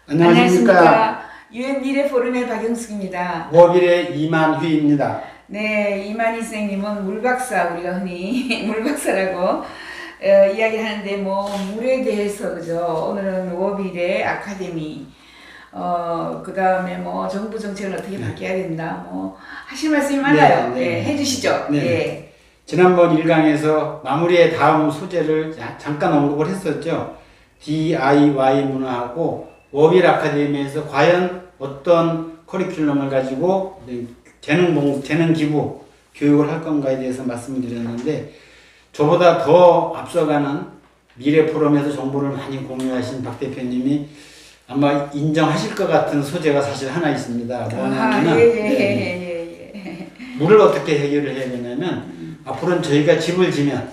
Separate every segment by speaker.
Speaker 1: 안녕하십니까.
Speaker 2: 유엔 미래 포럼의 박영숙입니다.
Speaker 1: 워빌의 이만휘입니다.
Speaker 2: 네, 이만희 선생님은 물박사, 우리가 흔히 물박사라고 이야기를 하는데, 물에 대해서, 그죠? 오늘은 워빌의 아카데미, 그 다음에 정부 정책을 어떻게 바뀌어야 된다, 하실 말씀이 많아요. 네, 해주시죠.
Speaker 1: 네.
Speaker 2: 예.
Speaker 1: 지난번 1강에서 마무리의 다음 소재를 잠깐 언급을 했었죠. DIY 문화하고 워빌 아카데미에서 과연 어떤 커리큘럼을 가지고 재능 기부 교육을 할 건가에 대해서 말씀을 드렸는데, 저보다 더 앞서가는 미래 포럼에서 정보를 많이 공유하신 박 대표님이 아마 인정하실 것 같은 소재가 사실 하나 있습니다. 물을 어떻게 해결을 해야 되냐면, 앞으로는 저희가 집을 지면,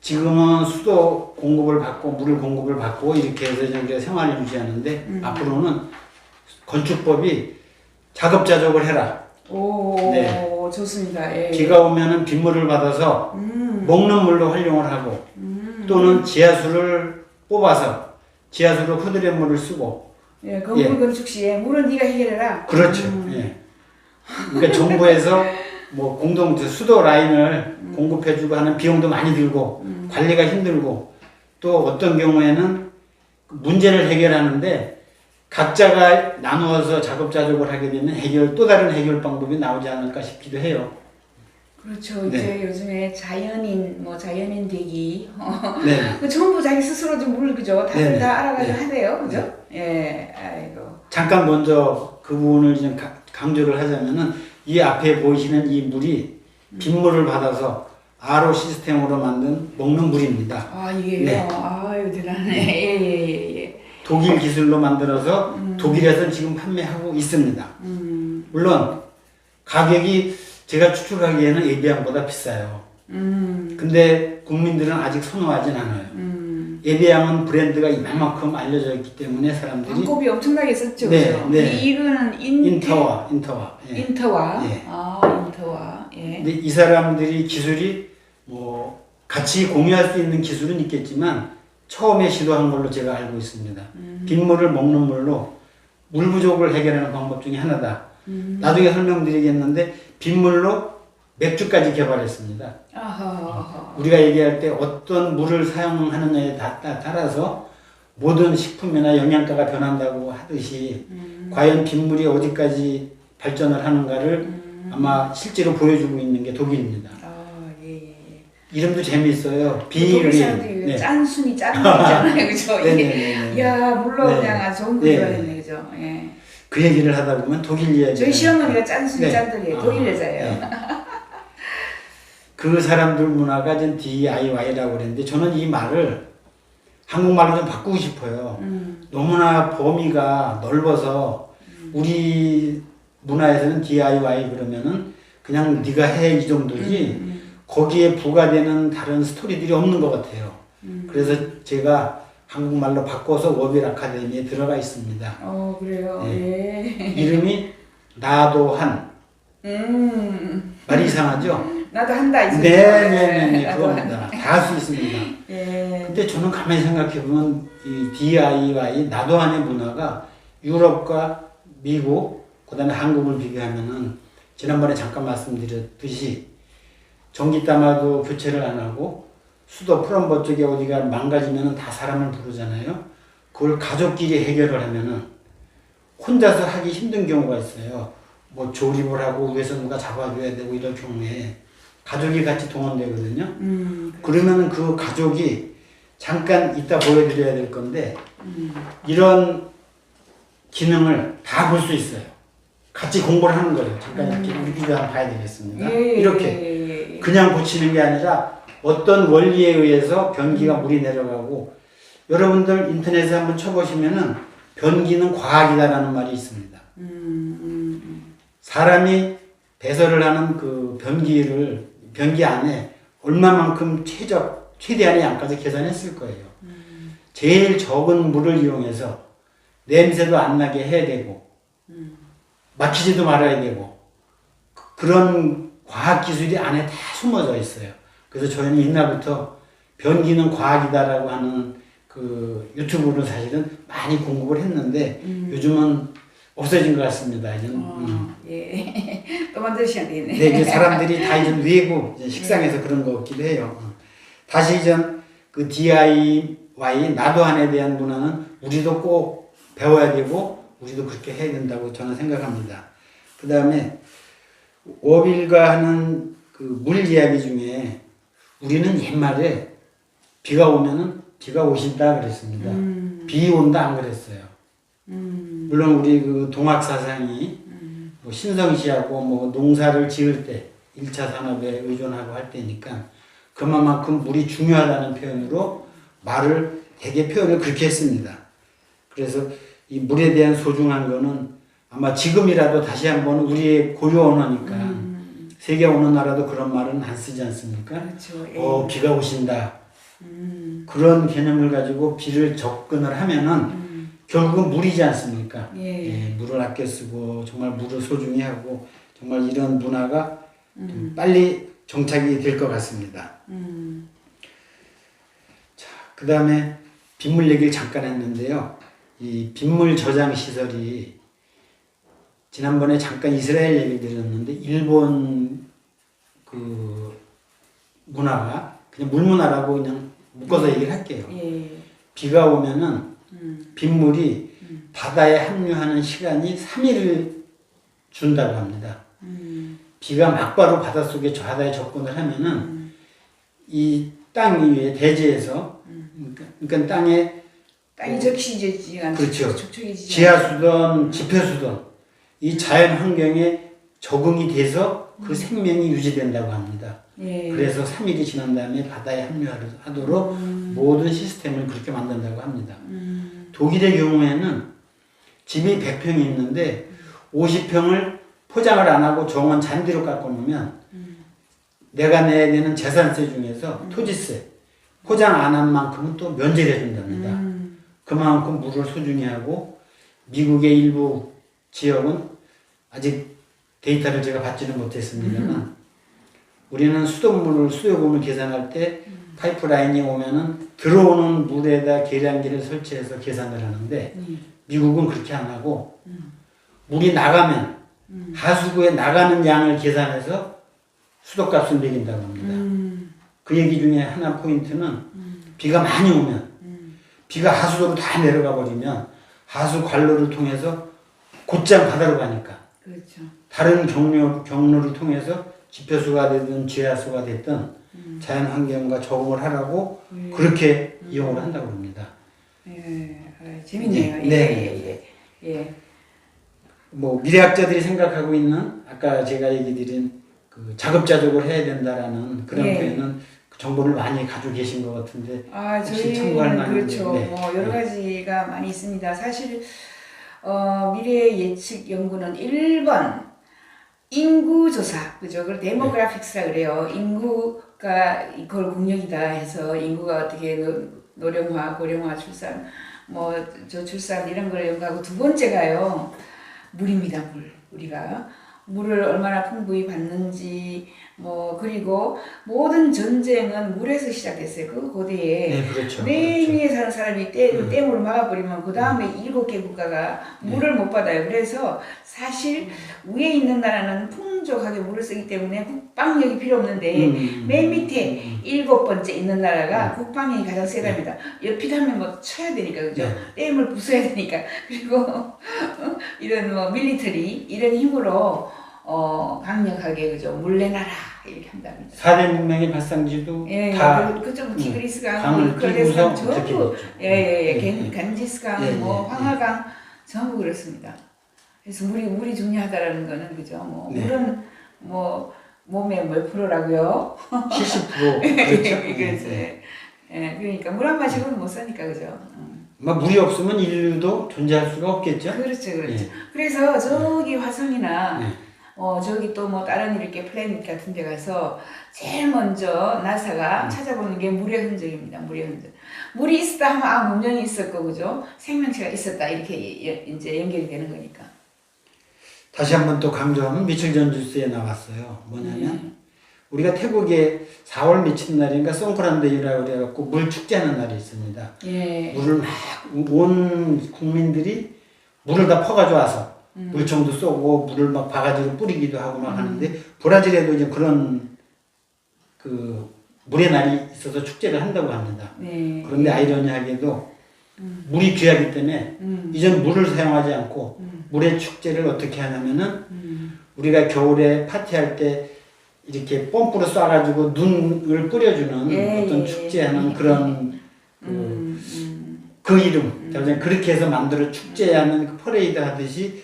Speaker 1: 지금은 수도 공급을 받고 물을 공급을 받고 이렇게 해서 우리가 생활을 유지하는데, 앞으로는 건축법이 자급자족을 해라.
Speaker 2: 오,
Speaker 1: 네.
Speaker 2: 좋습니다. 예.
Speaker 1: 비가 오면은 빗물을 받아서 먹는 물로 활용을 하고, 또는 지하수를 뽑아서 지하수로 흡수물을 쓰고.
Speaker 2: 예, 건물 건축 시에 물은 네가 해결해라.
Speaker 1: 그렇죠. 예. 그러니까 정부에서 공동 수도 라인을 공급해주고 하는 비용도 많이 들고 관리가 힘들고, 또 어떤 경우에는 문제를 해결하는데 각자가 나누어서 자급자족을 하게 되면 또 다른 해결 방법이 나오지 않을까 싶기도 해요.
Speaker 2: 그렇죠.
Speaker 1: 네.
Speaker 2: 이제 요즘에 자연인 되기,
Speaker 1: 네.
Speaker 2: 전부 자기 스스로 좀 그죠?
Speaker 1: 네.
Speaker 2: 다 알아가지고
Speaker 1: 네.
Speaker 2: 하네요, 그죠? 예, 아이고.
Speaker 1: 잠깐 먼저 그 부분을 좀 강조를 하자면은, 이 앞에 보이시는 이 물이 빗물을 받아서 RO 시스템으로 만든 먹는 물입니다.
Speaker 2: 아, 이게요?
Speaker 1: 네.
Speaker 2: 아유, 대단하네. 예.
Speaker 1: 독일 기술로 만들어서 독일에서 지금 판매하고 있습니다. 물론 가격이 제가 추측하기에는 에비앙보다 비싸요. 근데 국민들은 아직 선호하진 않아요. 에비앙은 브랜드가 이만큼 알려져 있기 때문에 사람들이
Speaker 2: 광고비 엄청나게 썼죠.
Speaker 1: 네,
Speaker 2: 그죠?
Speaker 1: 네.
Speaker 2: 이거는
Speaker 1: 인터와
Speaker 2: 예.
Speaker 1: 예.
Speaker 2: 인터와.
Speaker 1: 예.
Speaker 2: 인터와. 예.
Speaker 1: 근데 이 사람들이 기술이 같이 공유할 수 있는 기술은 있겠지만 처음에 시도한 걸로 제가 알고 있습니다. 빗물을 먹는 물로 물 부족을 해결하는 방법 중에 하나다. 나중에 설명드리겠는데, 빗물로 맥주까지 개발했습니다.
Speaker 2: 아하.
Speaker 1: 우리가 얘기할 때 어떤 물을 사용하느냐에 따라서 모든 식품이나 영양가가 변한다고 하듯이, 과연 빗물이 어디까지 발전을 하는가를 아마 실제로 보여주고 있는 게 독일입니다.
Speaker 2: 예.
Speaker 1: 이름도 재미있어요.
Speaker 2: 독일 사람들이
Speaker 1: 네.
Speaker 2: 짠순이 있잖아요, 그죠?
Speaker 1: 네네네.
Speaker 2: 야, 물론
Speaker 1: 네.
Speaker 2: 그냥 아주 좋은 거
Speaker 1: 네.
Speaker 2: 들어갔네, 그죠? 예.
Speaker 1: 그 얘기를 하다 보면 독일 이야기.
Speaker 2: 저희 시어머니가 짠순이
Speaker 1: 네.
Speaker 2: 짠돌이에요. 독일 여자예요.
Speaker 1: 네. 그 사람들 문화가 전 DIY라고 그랬는데, 저는 이 말을 한국말로 좀 바꾸고 싶어요. 너무나 범위가 넓어서 우리 문화에서는 DIY 그러면은 그냥 네가 해 이 정도지 거기에 부과되는 다른 스토리들이 없는 것 같아요. 그래서 제가 한국말로 바꿔서 워빌 아카데미에 들어가 있습니다.
Speaker 2: 그래요.
Speaker 1: 네.
Speaker 2: 예.
Speaker 1: 이름이 나도 한. 말이 이상하죠?
Speaker 2: 나도 한다 이
Speaker 1: 네네네, 그겁니다. 다 할 수 있습니다.
Speaker 2: 예.
Speaker 1: 근데 저는 가만히 생각해보면 이 DIY, 나도 한의 문화가 유럽과 미국, 그 다음에 한국을 비교하면은, 지난번에 잠깐 말씀드렸듯이 전기담화도 교체를 안 하고 수도 플럼버 쪽에 어디가 망가지면은 다 사람을 부르잖아요. 그걸 가족끼리 해결을 하면은 혼자서 하기 힘든 경우가 있어요. 조립을 하고 위에서 누가 잡아줘야 되고 이럴 경우에 가족이 같이 동원되거든요. 그러면은 그 가족이 잠깐 이따 보여드려야 될 건데, 이런 기능을 다 볼 수 있어요. 같이 공부를 하는 거예요. 잠깐 이렇게 우리 비디오 한번 봐야 되겠습니다. 이렇게 그냥 고치는 게 아니라 어떤 원리에 의해서 변기가 물이 내려가고, 여러분들 인터넷에 한번 쳐보시면은 변기는 과학이다라는 말이 있습니다. 사람이 배설을 하는 그 변기 안에 얼마만큼 최대한의 양까지 계산했을 거예요. 제일 적은 물을 이용해서 냄새도 안 나게 해야 되고, 막히지도 말아야 되고, 그런 과학기술이 안에 다 숨어져 있어요. 그래서 저희는 옛날부터 변기는 과학이다라고 하는 그 유튜브로 사실은 많이 공급을 했는데 요즘은 없어진 것 같습니다. 이제는.
Speaker 2: 예. 또 만드셔야 되겠네.
Speaker 1: 네, 이제 사람들이 다 이제 뇌고 이제 식상해서 그런 것 같기도 해요. 다시 이제 그 DIY 나도 안에 대한 문화는 우리도 꼭 배워야 되고 우리도 그렇게 해야 된다고 저는 생각합니다. 그 다음에 워빌가 하는 그 물 이야기 중에 우리는 옛말에 비가 오면은 비가 오신다 그랬습니다. 비 온다 안 그랬어요. 물론 우리 그 동학 사상이 뭐 신성시하고 뭐 농사를 지을 때 1차 산업에 의존하고 할 때니까 그만큼 물이 중요하다는 표현으로 말을 되게 표현을 그렇게 했습니다. 그래서 이 물에 대한 소중한 거는 아마 지금이라도 다시 한번 우리의 고유 언어니까 세계 어느 나라도 그런 말은 안 쓰지 않습니까?
Speaker 2: 그렇죠.
Speaker 1: 비가 오신다. 그런 개념을 가지고 비를 접근을 하면은 결국은 물이지 않습니까?
Speaker 2: 예.
Speaker 1: 물을 아껴 쓰고 정말 물을 소중히 하고 정말 이런 문화가 좀 빨리 정착이 될 것 같습니다. 자, 그 다음에 빗물 얘기를 잠깐 했는데요. 이 빗물 저장 시설이 지난번에 잠깐 이스라엘 얘기 드렸는데 일본 그 문화가 그냥 물문화라고 그냥 묶어서 얘기를 할게요.
Speaker 2: 예.
Speaker 1: 비가 오면은 빗물이 바다에 합류하는 시간이 3일을 준다고 합니다. 비가 막바로 바닷속에 바다에 접근을 하면은 이 땅 위에 대지에서 그러니까
Speaker 2: 땅이 적시지지 않고
Speaker 1: 그렇죠.
Speaker 2: 촉촉해지지
Speaker 1: 지하수든 지표수든 이 자연 환경에 적응이 돼서 그 생명이 유지된다고 합니다.
Speaker 2: 예.
Speaker 1: 그래서 3일이 지난 다음에 바다에 합류하도록 모든 시스템을 그렇게 만든다고 합니다. 독일의 경우에는 집이 100평이 있는데 50평을 포장을 안 하고 정원 잔디로 깎아 놓으면 내가 내야 되는 재산세 중에서 토지세 포장 안 한 만큼은 또 면제를 해준답니다. 그만큼 물을 소중히 하고 미국의 일부 지역은 아직 데이터를 제가 받지는 못했습니다만 우리는 수요금을 계산할 때 파이프라인이 오면은 들어오는 물에다 계량기를 설치해서 계산을 하는데 미국은 그렇게 안 하고 물이 나가면 하수구에 나가는 양을 계산해서 수도값을 매긴다고 합니다. 그 얘기 중에 하나 포인트는 비가 많이 오면 비가 하수도로 다 내려가 버리면 하수 관로를 통해서 곧장 바다로 가니까
Speaker 2: 그렇죠.
Speaker 1: 다른 경로를 통해서 지표수가 되든 지하수가 됐든 자연 환경과 적응을 하라고 그렇게 이용을 한다고 합니다.
Speaker 2: 예. 재밌네요.
Speaker 1: 네.
Speaker 2: 예.
Speaker 1: 뭐 미래학자들이 생각하고 있는 아까 제가 얘기 드린 그 자급자족을 해야 된다라는 그런 표현은 정보를 많이 가지고 계신 것 같은데 혹시 참고할
Speaker 2: 저희는
Speaker 1: 만한
Speaker 2: 그렇죠. 뭐 여러 가지가 많이 있습니다. 사실 미래 예측 연구는 1번 인구 조사, 그죠? 그걸 데모그래픽스라 그래요. 인구가 이걸 국력이다 해서 인구가 어떻게 노령화, 고령화, 출산, 뭐 저출산 이런 걸 연구하고 두 번째가요. 물입니다. 우리가 물을 얼마나 풍부히 받는지 뭐 그리고 모든 전쟁은 물에서 시작됐어요. 그 고대에
Speaker 1: 네, 그렇죠.
Speaker 2: 맨 위에 사는 사람이 댐으로 막아버리면 그 다음에 7개 국가가 물을 못 받아요. 그래서 사실 위에 있는 나라는 풍족하게 물을 쓰기 때문에 국방력이 필요 없는데 맨 밑에 7번째 있는 나라가 국방력이 가장 세답니다. 옆이라면 뭐 쳐야 되니까 그죠? 댐을 부숴야 되니까 그리고 이런 뭐 밀리터리 이런 힘으로 강력하게 그죠? 물 내놔라 이렇게 한답니다.
Speaker 1: 4대 문명의 발상지도 다
Speaker 2: 그쪽 티그리스강,
Speaker 1: 강을 끼고서
Speaker 2: 전부 간지스강, 뭐 황하강 전부 그렇습니다. 그래서 물이 중요하다라는 거는 그죠? 뭐 물은 뭐 몸의 몇 프로라고요?
Speaker 1: 70% 그렇죠.
Speaker 2: 그래서 그러니까 물 한 마시고는 못 사니까 그죠?
Speaker 1: 물이 없으면 인류도 존재할 수가 없겠죠.
Speaker 2: 그렇죠. 그래서 저기 화성이나 저기 또 뭐 다른 이렇게 플래닛 같은 데 가서 제일 먼저 나사가 찾아보는 게 물의 흔적입니다. 물의 흔적. 물이 있었다 하면 문명이 있었고 그죠? 생명체가 있었다 이렇게 이제 연결이 되는 거니까.
Speaker 1: 다시 한번 또 강조하면 며칠 전 뉴스에 나왔어요. 뭐냐면 우리가 태국에 4월 며칠 날인가 송크란데이라고 그래갖고 물 축제하는 날이 있습니다.
Speaker 2: 예.
Speaker 1: 물을 막 온 국민들이 물을 다 퍼가지고 와서 물총도 쏘고 물을 막 바가지로 뿌리기도 하고 막 하는데 브라질에도 이제 그런 그 물의 날이 있어서 축제를 한다고 합니다.
Speaker 2: 네.
Speaker 1: 그런데 아이러니하게도 물이 귀하기 때문에 이전 물을 사용하지 않고 물의 축제를 어떻게 하냐면은 우리가 겨울에 파티할 때 이렇게 펌프로 쏴가지고 눈을 뿌려주는
Speaker 2: 예,
Speaker 1: 어떤
Speaker 2: 예,
Speaker 1: 축제하는
Speaker 2: 예,
Speaker 1: 그런 그 이름, 그렇게 해서 만들어 축제하는 그 퍼레이드 하듯이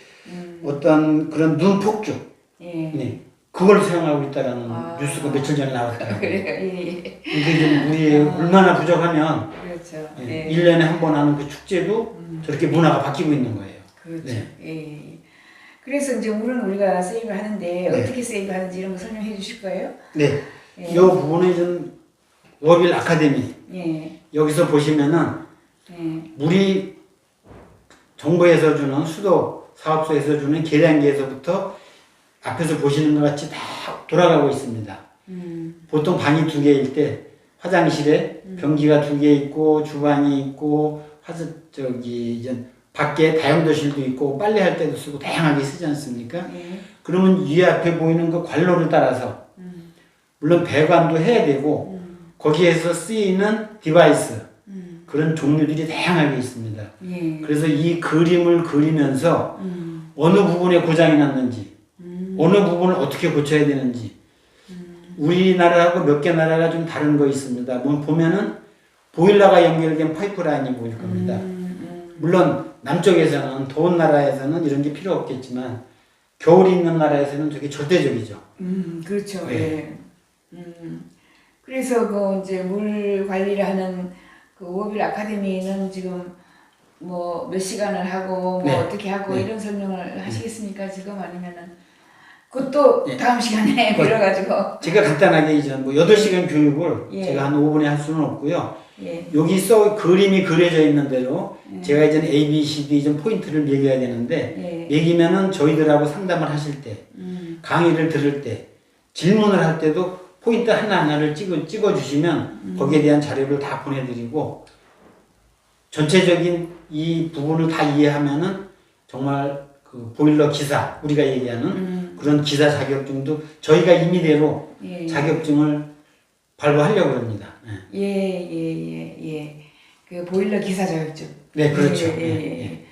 Speaker 1: 어떤 그런 눈 폭죽,
Speaker 2: 예.
Speaker 1: 네, 그걸 사용하고 있다라는
Speaker 2: 아.
Speaker 1: 뉴스가 며칠 전에 나왔더라고요.
Speaker 2: 그래요. 예.
Speaker 1: 이게 좀 물이 얼마나 부족하면
Speaker 2: 그렇죠.
Speaker 1: 예,
Speaker 2: 예.
Speaker 1: 1년에 한 번 하는 그 축제도 저렇게 문화가 바뀌고 있는 거예요.
Speaker 2: 그렇죠.
Speaker 1: 네.
Speaker 2: 예. 그래서 이제 물은 우리가 세이브 하는데
Speaker 1: 네.
Speaker 2: 어떻게 세이브 하는지 이런 거 설명해 주실 거예요?
Speaker 1: 네.
Speaker 2: 예.
Speaker 1: 이 부분에 좀 워빌 아카데미
Speaker 2: 예.
Speaker 1: 여기서 보시면은
Speaker 2: 예.
Speaker 1: 물이 정부에서 주는 수도 사업소에서 주는 계량기에서부터 앞에서 보시는 것 같이 다 돌아가고 있습니다. 보통 방이 2개일 때 화장실에 변기가 2개 있고 주방이 있고 이제 밖에 다용도실도 있고 빨래할 때도 쓰고 다양하게 쓰지 않습니까?
Speaker 2: 예.
Speaker 1: 그러면 이 앞에 보이는 그 관로를 따라서 물론 배관도 해야 되고 거기에서 쓰이는 디바이스 그런 종류들이 다양하게 있습니다.
Speaker 2: 예.
Speaker 1: 그래서 이 그림을 그리면서 어느 부분에 고장이 났는지 어느 부분을 어떻게 고쳐야 되는지 우리나라하고 몇 개 나라가 좀 다른 거 있습니다. 보면은 보일러가 연결된 파이프라인이 보일 겁니다. 물론 남쪽에서는 더운 나라에서는 이런 게 필요 없겠지만 겨울이 있는 나라에서는 되게 절대적이죠.
Speaker 2: 그렇죠.
Speaker 1: 네.
Speaker 2: 예. 그래서 그 이제 물 관리를 하는 그 워빌 아카데미는 지금 뭐 몇 시간을 하고 뭐
Speaker 1: 네.
Speaker 2: 어떻게 하고
Speaker 1: 네.
Speaker 2: 이런 설명을 하시겠습니까? 지금 아니면은 그것도
Speaker 1: 네.
Speaker 2: 다음 시간에 밀어가지고
Speaker 1: 제가 간단하게 이제 뭐 8시간 교육을
Speaker 2: 예.
Speaker 1: 제가 한 5분에 할 수는 없고요.
Speaker 2: 예.
Speaker 1: 여기 그림이 그려져 있는 대로 제가 이제 A, B, C, D 좀 포인트를 매겨야 되는데
Speaker 2: 예.
Speaker 1: 매기면은 저희들하고 상담을 하실 때 강의를 들을 때 질문을 할 때도 포인트 하나하나를 찍어주시면 거기에 대한 자료를 다 보내드리고 전체적인 이 부분을 다 이해하면은 정말 그 보일러 기사 우리가 얘기하는 그런 기사 자격증도 저희가 임의대로
Speaker 2: 예.
Speaker 1: 자격증을 발부하려고 합니다.
Speaker 2: 예. 그 보일러 기사 자격증.
Speaker 1: 네, 그렇죠.
Speaker 2: 예.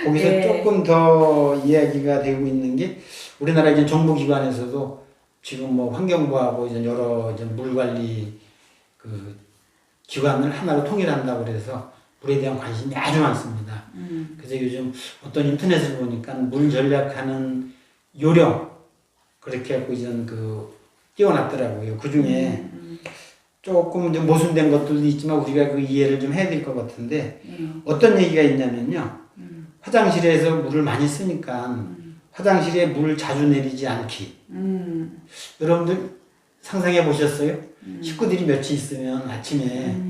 Speaker 1: 거기서
Speaker 2: 예.
Speaker 1: 조금 더 이야기가 되고 있는 게 우리나라 이제 정부기관에서도 지금 뭐 환경부하고 이제 여러 이제 물관리 그 기관을 하나로 통일한다고 그래서 물에 대한 관심이 아주 많습니다. 그래서 요즘 어떤 인터넷을 보니까 물 전략하는 요령 그렇게 하고 이제 띄워놨더라고요. 그 중에 조금 좀 모순된 것들도 있지만 우리가 그 이해를 좀 해야 될 것 같은데 어떤 얘기가 있냐면요. 화장실에서 물을 많이 쓰니까 화장실에 물 자주 내리지 않기. 여러분들 상상해 보셨어요? 식구들이 며칠 있으면 아침에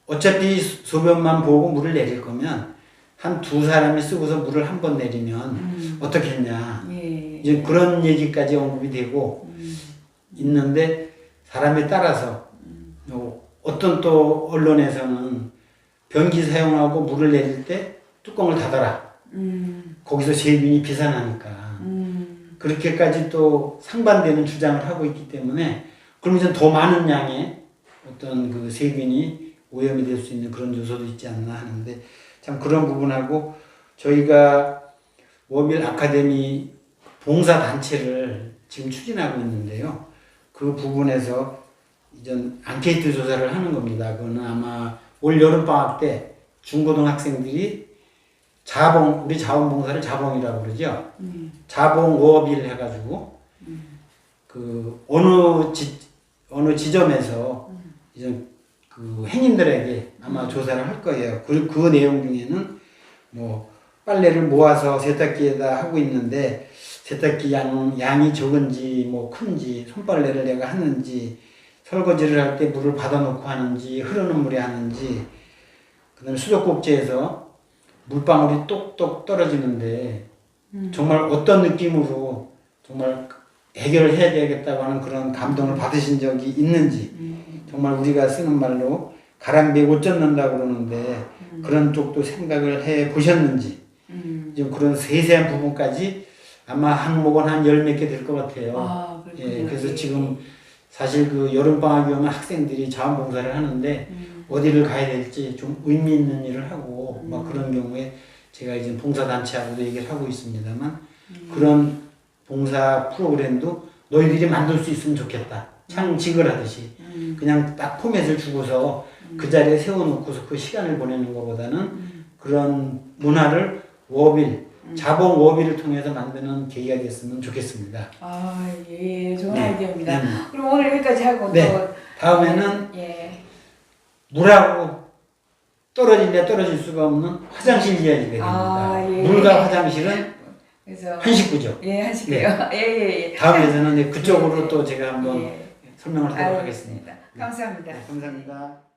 Speaker 1: 어차피 소변만 보고 물을 내릴 거면 한 2사람이 쓰고서 물을 한 번 내리면 어떻게 했냐. 이제 그런 얘기까지 언급이 되고 있는데 사람에 따라서 어떤 또 언론에서는 변기 사용하고 물을 내릴 때 뚜껑을 닫아라. 거기서 세균이 비산하니까. 그렇게까지 또 상반되는 주장을 하고 있기 때문에 그러면 이제 더 많은 양의 어떤 그 세균이 오염이 될 수 있는 그런 요소도 있지 않나 하는데 참 그런 부분하고 저희가 워빌 아카데미 봉사단체를 지금 추진하고 있는데요. 그 부분에서 이전 앙케이트 조사를 하는 겁니다. 그거는 아마 올 여름방학 때 중고등학생들이 우리 자원봉사를 자봉이라고 그러죠. 자봉 워빌 해가지고 그 어느 지점에서 이제 그 행인들에게 아마 조사를 할 거예요. 그 내용 중에는 뭐 빨래를 모아서 세탁기에다 하고 있는데 세탁기 양이 적은지 뭐 큰지 손빨래를 내가 하는지 설거지를 할 때 물을 받아놓고 하는지 흐르는 물에 하는지 그다음에 수도꼭지에서 물방울이 똑똑 떨어지는데 정말 어떤 느낌으로 정말 해결을 해야 되겠다고 하는 그런 감동을 받으신 적이 있는지, 정말 우리가 쓰는 말로 가랑비에 옷 젖는다고 그러는데 그런 쪽도 생각을 해 보셨는지, 좀 그런 세세한 부분까지 아마 항목은 한 열 몇 개 될 것 같아요.
Speaker 2: 아,
Speaker 1: 예, 그래서 지금 사실 그 여름방학이 오면 학생들이 자원봉사를 하는데 어디를 가야 될지 좀 의미 있는 일을 하고 막 그런 경우에 제가 이제 봉사단체하고도 얘기를 하고 있습니다만 그런 봉사 프로그램도 너희들이 만들 수 있으면 좋겠다. 창직을 하듯이 그냥 딱 포맷을 주고서 그 자리에 세워놓고서 그 시간을 보내는 것보다는 그런 문화를 워빌, 자봉 워빌을 통해서 만드는 계기가 됐으면 좋겠습니다.
Speaker 2: 아, 예, 좋은
Speaker 1: 네.
Speaker 2: 아이디어입니다.
Speaker 1: 네.
Speaker 2: 그럼 오늘 여기까지 하고
Speaker 1: 네.
Speaker 2: 또
Speaker 1: 다음에는
Speaker 2: 예.
Speaker 1: 물하고 떨어질래 떨어질 수가 없는 화장실 이야기가 됩니다.
Speaker 2: 아, 예.
Speaker 1: 물과 화장실은
Speaker 2: 그래서
Speaker 1: 한 식구죠.
Speaker 2: 예, 하시고요. 예, 예, 예.
Speaker 1: 다음에는 이제 그쪽으로
Speaker 2: 예,
Speaker 1: 또 제가 한번
Speaker 2: 예.
Speaker 1: 설명을 하도록
Speaker 2: 알겠습니다.
Speaker 1: 하겠습니다.
Speaker 2: 감사합니다.
Speaker 1: 네, 감사합니다.